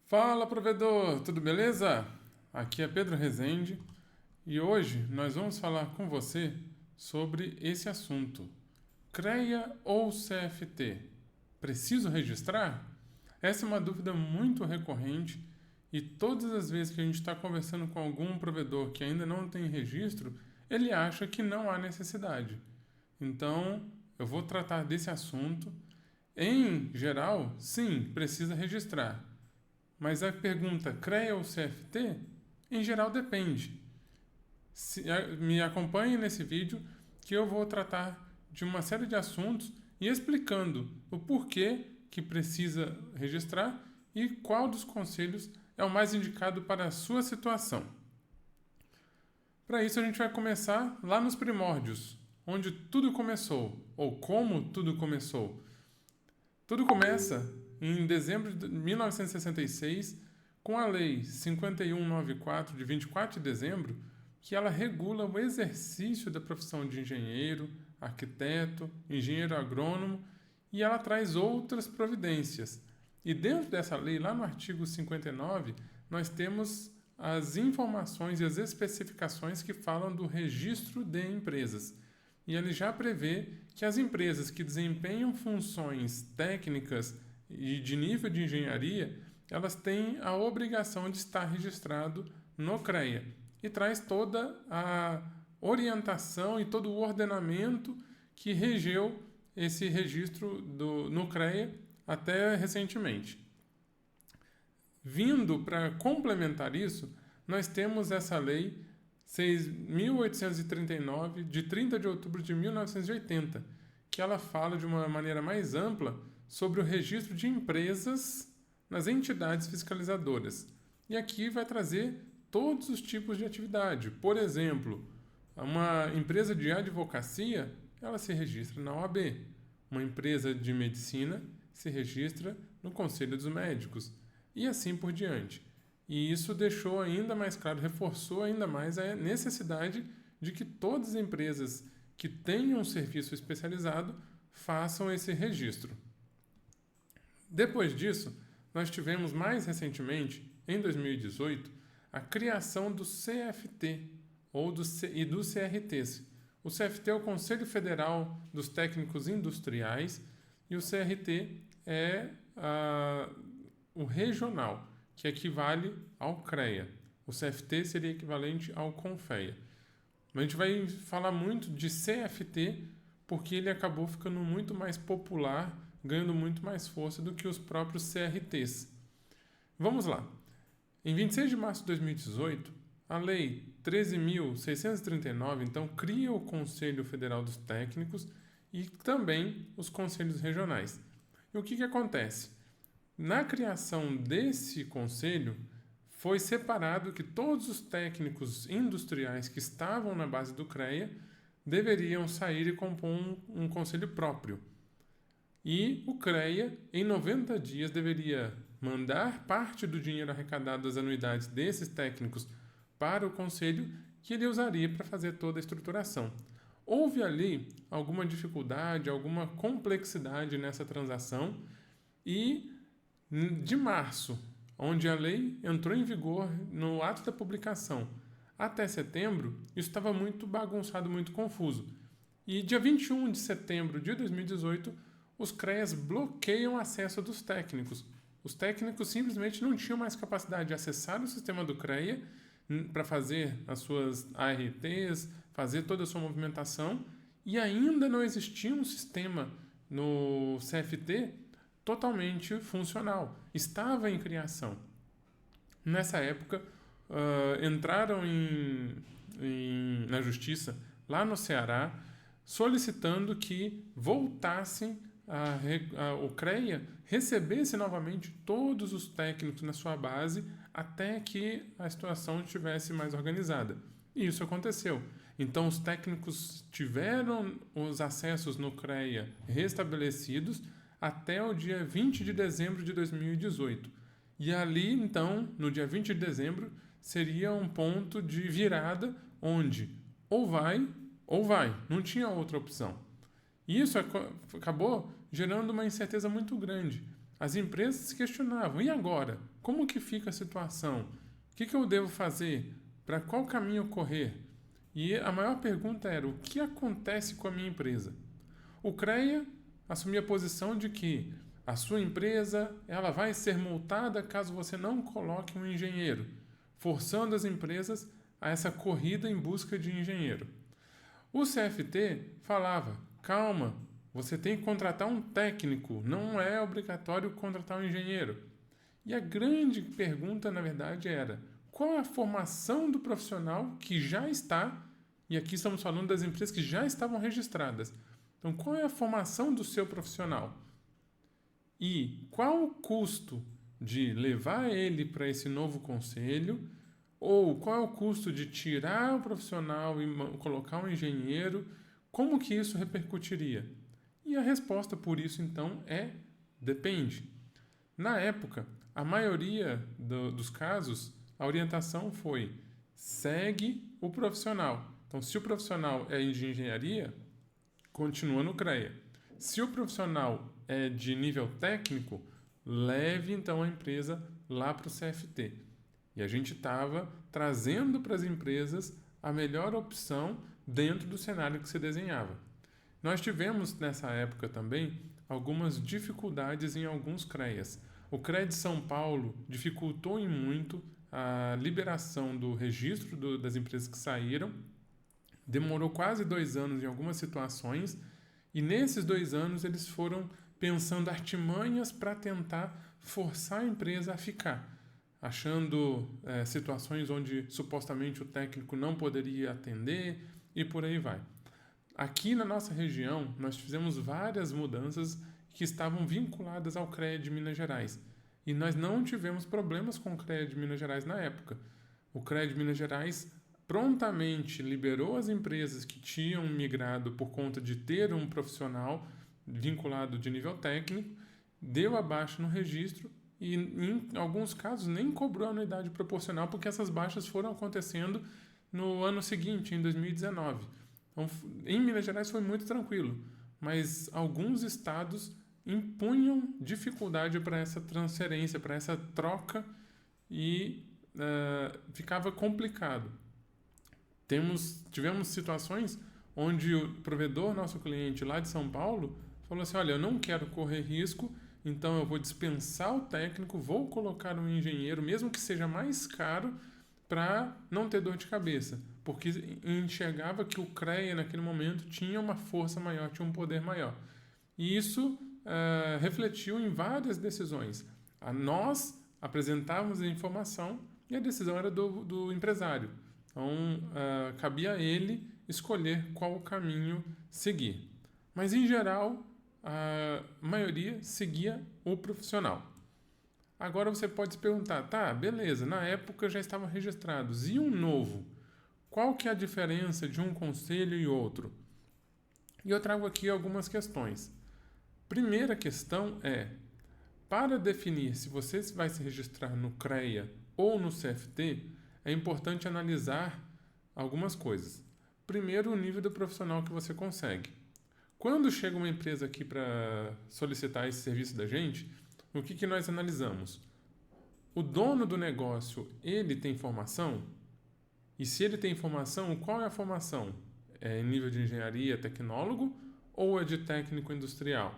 Fala, provedor, tudo beleza? Aqui é Pedro Rezende e hoje nós vamos falar com você sobre esse assunto. CREA ou CFT? Preciso registrar? Essa é uma dúvida muito recorrente e todas as vezes que a gente está conversando com algum provedor que ainda não tem registro, ele acha que não há necessidade. Então, eu vou tratar desse assunto. Em geral, sim, precisa registrar. Mas a pergunta CREA ou CFT, em geral depende. Me acompanhe nesse vídeo que eu vou tratar de uma série de assuntos e explicando o porquê que precisa registrar e qual dos conselhos é o mais indicado para a sua situação. Para isso a gente vai começar lá nos primórdios, onde tudo começou, ou como tudo começou. Tudo começa em dezembro de 1966 com a Lei 5194 de 24 de dezembro, que ela regula o exercício da profissão de engenheiro, arquiteto, engenheiro agrônomo e ela traz outras providências. E dentro dessa lei, lá no artigo 59, nós temos as informações e as especificações que falam do registro de empresas. E ele já prevê que as empresas que desempenham funções técnicas e de nível de engenharia, elas têm a obrigação de estar registrado no CREA e traz toda a orientação e todo o ordenamento que regeu esse registro no CREA até recentemente. Vindo para complementar isso, nós temos essa lei 6.839, de 30 de outubro de 1980, que ela fala de uma maneira mais ampla sobre o registro de empresas nas entidades fiscalizadoras. E aqui vai trazer todos os tipos de atividade. Por exemplo, uma empresa de advocacia, ela se registra na OAB. Uma empresa de medicina se registra no Conselho dos Médicos. E assim por diante. E isso deixou ainda mais claro, reforçou ainda mais a necessidade de que todas as empresas que tenham um serviço especializado façam esse registro. Depois disso, nós tivemos mais recentemente, em 2018, a criação do CFT e dos CRTs. O CFT é o Conselho Federal dos Técnicos Industriais e o CRT é o regional, que equivale ao CREA. O CFT seria equivalente ao CONFEA. A gente vai falar muito de CFT porque ele acabou ficando muito mais popular, ganhando muito mais força do que os próprios CRTs. Vamos lá. Em 26 de março de 2018, a Lei 13.639, então, cria o Conselho Federal dos Técnicos e também os conselhos regionais. E o que acontece? Na criação desse conselho, foi separado que todos os técnicos industriais que estavam na base do CREA deveriam sair e compor um conselho próprio. E o CREA, em 90 dias, deveria mandar parte do dinheiro arrecadado das anuidades desses técnicos para o conselho, que ele usaria para fazer toda a estruturação. Houve ali alguma dificuldade, alguma complexidade nessa transação e de março, onde a lei entrou em vigor no ato da publicação, até setembro, isso estava muito bagunçado, muito confuso. E dia 21 de setembro de 2018, os CREAs bloqueiam o acesso dos técnicos. Os técnicos simplesmente não tinham mais capacidade de acessar o sistema do CREA para fazer as suas ARTs, fazer toda a sua movimentação, e ainda não existia um sistema no CFT totalmente funcional. Estava em criação. Nessa época, entraram na justiça, lá no Ceará, solicitando que voltassem o CREA recebesse novamente todos os técnicos na sua base até que a situação estivesse mais organizada. E isso aconteceu. Então, os técnicos tiveram os acessos no CREA restabelecidos até o dia 20 de dezembro de 2018. E ali, então, no dia 20 de dezembro, seria um ponto de virada onde ou vai, não tinha outra opção. E isso acabou gerando uma incerteza muito grande. as empresas se questionavam, e agora? Como que fica a situação? O que eu devo fazer? Para qual caminho correr? E a maior pergunta era, o que acontece com a minha empresa? O CREA assumia a posição de que a sua empresa ela vai ser multada caso você não coloque um engenheiro, forçando as empresas a essa corrida em busca de engenheiro. O CFT falava, calma, você tem que contratar um técnico, não é obrigatório contratar um engenheiro. E a grande pergunta, na verdade, era, qual é a formação do profissional que já está, e aqui estamos falando das empresas que já estavam registradas. Então, qual é a formação do seu profissional? E qual o custo de levar ele para esse novo conselho? Ou qual é o custo de tirar o profissional e colocar um engenheiro? Como que isso repercutiria? E a resposta por isso, então, é depende. Na época, a maioria dos casos, a orientação foi segue o profissional. Então, se o profissional é de engenharia, continua no CREA. Se o profissional é de nível técnico, leve então a empresa lá para o CFT. E a gente estava trazendo para as empresas a melhor opção dentro do cenário que se desenhava. Nós tivemos nessa época também algumas dificuldades em alguns CREAs. O CREA de São Paulo dificultou em muito a liberação do registro das empresas que saíram. Demorou quase 2 anos em algumas situações, e nesses 2 anos eles foram pensando artimanhas para tentar forçar a empresa a ficar, achando situações onde supostamente o técnico não poderia atender e por aí vai. Aqui na nossa região, nós fizemos várias mudanças que estavam vinculadas ao CREA de Minas Gerais, e nós não tivemos problemas com o CREA de Minas Gerais na época. O CREA de Minas Gerais prontamente liberou as empresas que tinham migrado por conta de ter um profissional vinculado de nível técnico, deu a baixa no registro e, em alguns casos, nem cobrou a anuidade proporcional, porque essas baixas foram acontecendo no ano seguinte, em 2019. Então, em Minas Gerais foi muito tranquilo, mas alguns estados impunham dificuldade para essa transferência, para essa troca, e ficava complicado. Tivemos situações onde o provedor, nosso cliente lá de São Paulo, falou assim, olha, eu não quero correr risco, então eu vou dispensar o técnico, vou colocar um engenheiro, mesmo que seja mais caro, para não ter dor de cabeça, porque enxergava que o CREA naquele momento tinha uma força maior, tinha um poder maior. E isso refletiu em várias decisões. Nós apresentávamos a informação e a decisão era do empresário. Então, cabia a ele escolher qual o caminho seguir. Mas, em geral, a maioria seguia o profissional. Agora você pode se perguntar, tá, beleza, na época já estavam registrados. E um novo? Qual que é a diferença de um conselho e outro? E eu trago aqui algumas questões. Primeira questão é, para definir se você vai se registrar no CREA ou no CFT, é importante analisar algumas coisas. Primeiro, o nível do profissional que você consegue. Quando chega uma empresa aqui para solicitar esse serviço da gente, o que nós analisamos? O dono do negócio, ele tem formação? E se ele tem formação, qual é a formação? É em nível de engenharia, tecnólogo ou é de técnico industrial?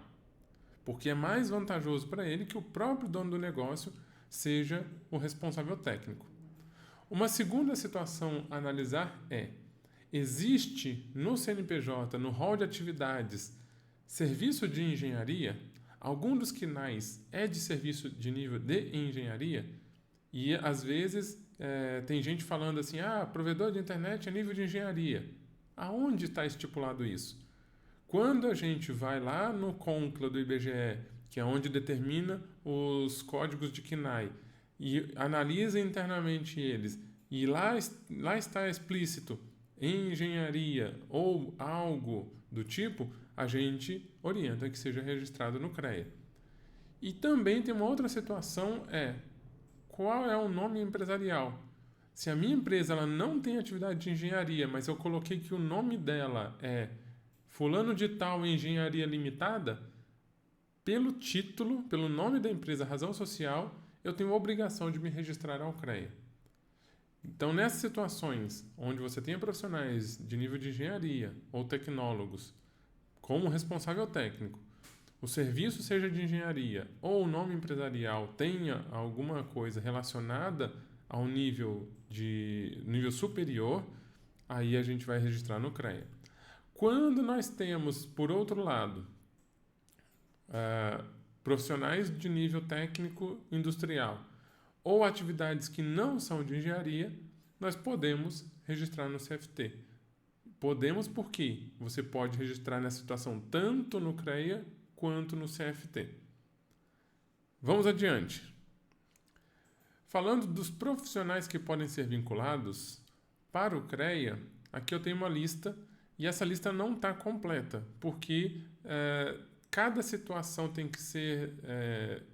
Porque é mais vantajoso para ele que o próprio dono do negócio seja o responsável técnico. Uma segunda situação a analisar é, existe no CNPJ, no rol de atividades, serviço de engenharia? Algum dos CNAES é de serviço de nível de engenharia? E, às vezes, tem gente falando assim, provedor de internet é nível de engenharia. Aonde está estipulado isso? Quando a gente vai lá no CONCLA do IBGE, que é onde determina os códigos de CNAE, e analisa internamente eles, e lá está explícito em engenharia ou algo do tipo, a gente orienta que seja registrado no CREA. E também tem uma outra situação, qual é o nome empresarial? Se a minha empresa ela não tem atividade de engenharia, mas eu coloquei que o nome dela é Fulano de Tal Engenharia Limitada, pelo título, pelo nome da empresa, razão social, eu tenho a obrigação de me registrar ao CREA. Então, nessas situações onde você tenha profissionais de nível de engenharia ou tecnólogos como responsável técnico, o serviço seja de engenharia ou o nome empresarial tenha alguma coisa relacionada ao nível superior, aí a gente vai registrar no CREA. Quando nós temos, por outro lado, profissionais de nível técnico industrial ou atividades que não são de engenharia, nós podemos registrar no CFT. Podemos porque você pode registrar nessa situação tanto no CREA quanto no CFT. Vamos adiante. Falando dos profissionais que podem ser vinculados para o CREA, aqui eu tenho uma lista e essa lista não está completa, porque cada situação tem que ser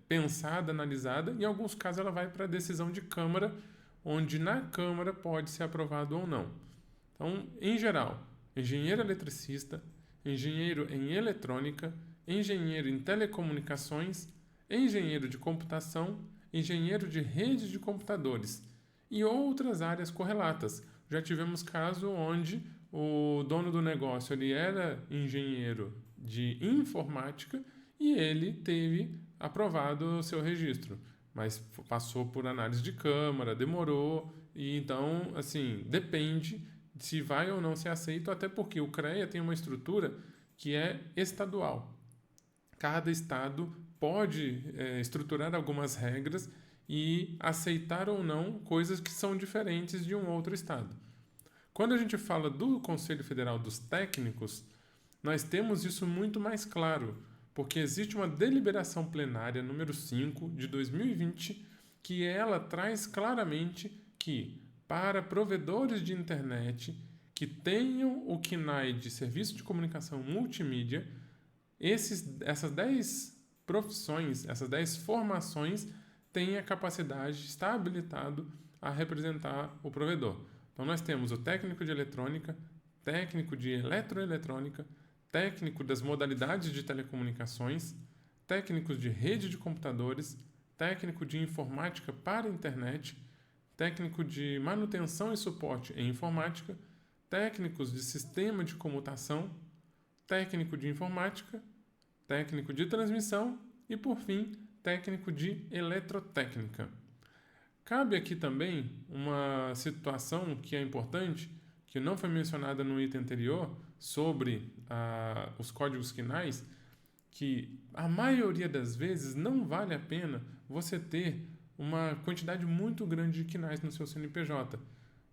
pensada, analisada, e em alguns casos ela vai para a decisão de Câmara, onde na Câmara pode ser aprovado ou não. Então, em geral, engenheiro eletricista, engenheiro em eletrônica, engenheiro em telecomunicações, engenheiro de computação, engenheiro de rede de computadores e outras áreas correlatas. Já tivemos caso onde o dono do negócio ele era engenheiro de informática e ele teve aprovado o seu registro, mas passou por análise de Câmara, demorou, e então, assim, depende se vai ou não ser aceito, até porque o CREA tem uma estrutura que é estadual. Cada estado pode estruturar algumas regras e aceitar ou não coisas que são diferentes de um outro estado. Quando a gente fala do Conselho Federal dos Técnicos, nós temos isso muito mais claro, porque existe uma deliberação plenária número 5 de 2020 que ela traz claramente que para provedores de internet que tenham o CNAE de Serviço de Comunicação Multimídia, essas 10 profissões, essas 10 formações têm a capacidade, está habilitado a representar o provedor. Então, nós temos o técnico de eletrônica, técnico de eletroeletrônica, técnico das modalidades de telecomunicações, técnicos de rede de computadores, técnico de informática para a internet, técnico de manutenção e suporte em informática, técnicos de sistema de comutação, técnico de informática, técnico de transmissão e, por fim, técnico de eletrotécnica. Cabe aqui também uma situação que é importante, que não foi mencionada no item anterior, sobre os códigos quinais, que a maioria das vezes não vale a pena você ter uma quantidade muito grande de quinais no seu CNPJ.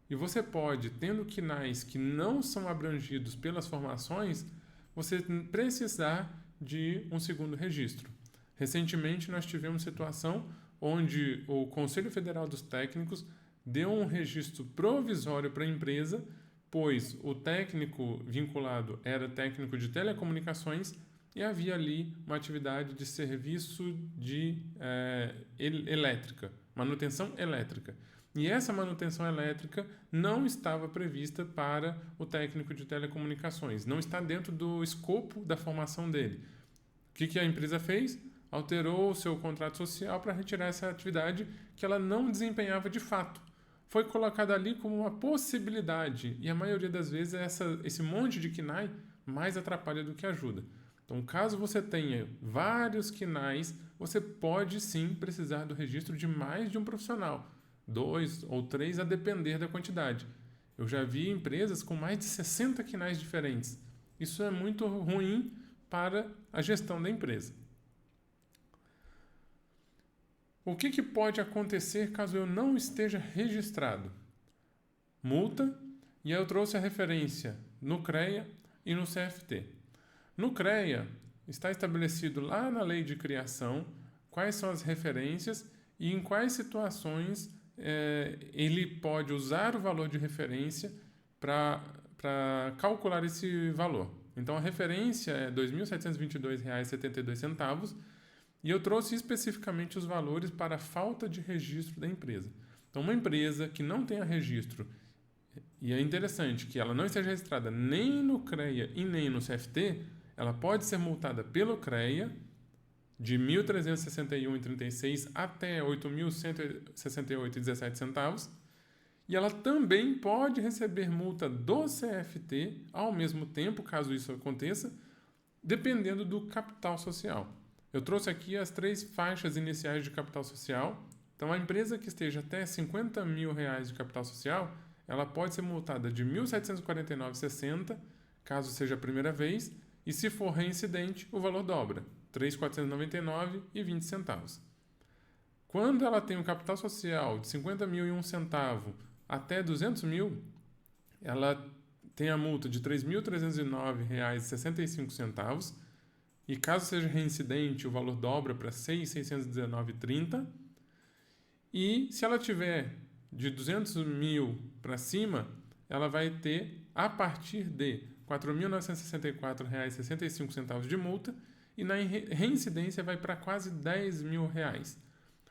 E você pode, tendo quinais que não são abrangidos pelas formações, você precisar de um segundo registro. Recentemente, nós tivemos situação onde o Conselho Federal dos Técnicos deu um registro provisório para a empresa, pois o técnico vinculado era técnico de telecomunicações e havia ali uma atividade de serviço de elétrica, manutenção elétrica. E essa manutenção elétrica não estava prevista para o técnico de telecomunicações, não está dentro do escopo da formação dele. O que a empresa fez? Alterou o seu contrato social para retirar essa atividade que ela não desempenhava de fato. Foi colocada ali como uma possibilidade, e a maioria das vezes esse monte de KNAI mais atrapalha do que ajuda. Então, caso você tenha vários KNAIs, você pode sim precisar do registro de mais de um profissional, 2 ou 3, a depender da quantidade. Eu já vi empresas com mais de 60 KNAIs diferentes. Isso é muito ruim para a gestão da empresa. O que pode acontecer caso eu não esteja registrado? Multa, e eu trouxe a referência no CREA e no CFT. No CREA, está estabelecido lá na lei de criação quais são as referências e em quais situações ele pode usar o valor de referência para calcular esse valor. Então, a referência é R$ 2.722,72, e eu trouxe especificamente os valores para a falta de registro da empresa. Então, uma empresa que não tenha registro, e é interessante que ela não esteja registrada nem no CREA e nem no CFT, ela pode ser multada pelo CREA de R$ 1.361,36 até R$ 8.168,17. E ela também pode receber multa do CFT ao mesmo tempo, caso isso aconteça, dependendo do capital social. Eu trouxe aqui as 3 faixas iniciais de capital social. Então, a empresa que esteja até R$ 50 mil de capital social, ela pode ser multada de R$ 1.749,60, caso seja a primeira vez, e se for reincidente, o valor dobra, R$ 3.499,20. Quando ela tem um capital social de R$ 50.001 até R$ 200 mil, ela tem a multa de R$ 3.309,65, e caso seja reincidente, o valor dobra para R$ 6.619,30. E se ela tiver de 200 mil para cima, ela vai ter, a partir de R$ 4.964,65 de multa, e na reincidência vai para quase R$ 10 mil.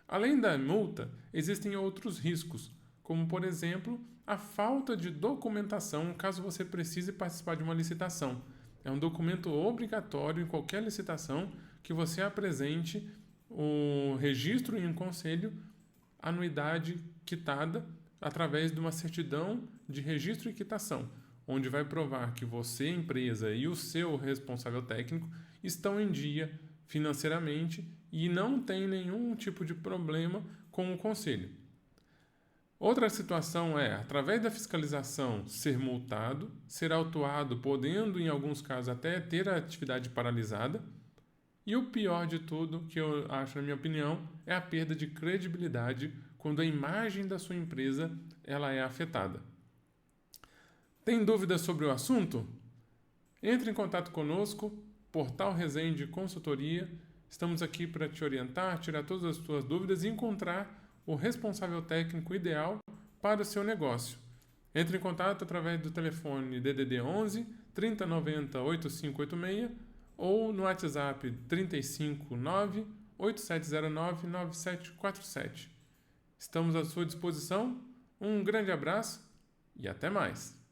Além da multa, existem outros riscos, como, por exemplo, a falta de documentação caso você precise participar de uma licitação. É um documento obrigatório em qualquer licitação que você apresente o registro em um conselho, anuidade quitada através de uma certidão de registro e quitação, onde vai provar que você, empresa, e o seu responsável técnico estão em dia financeiramente e não tem nenhum tipo de problema com o conselho. Outra situação é, através da fiscalização, ser multado, ser autuado, podendo, em alguns casos, até ter a atividade paralisada. E o pior de tudo, que eu acho, na minha opinião, é a perda de credibilidade quando a imagem da sua empresa ela é afetada. Tem dúvidas sobre o assunto? Entre em contato conosco, Portal Resende Consultoria. Estamos aqui para te orientar, tirar todas as suas dúvidas e encontrar o responsável técnico ideal para o seu negócio. Entre em contato através do telefone DDD 11 3090 8586 ou no WhatsApp 359 8709 9747. Estamos à sua disposição. Um grande abraço e até mais!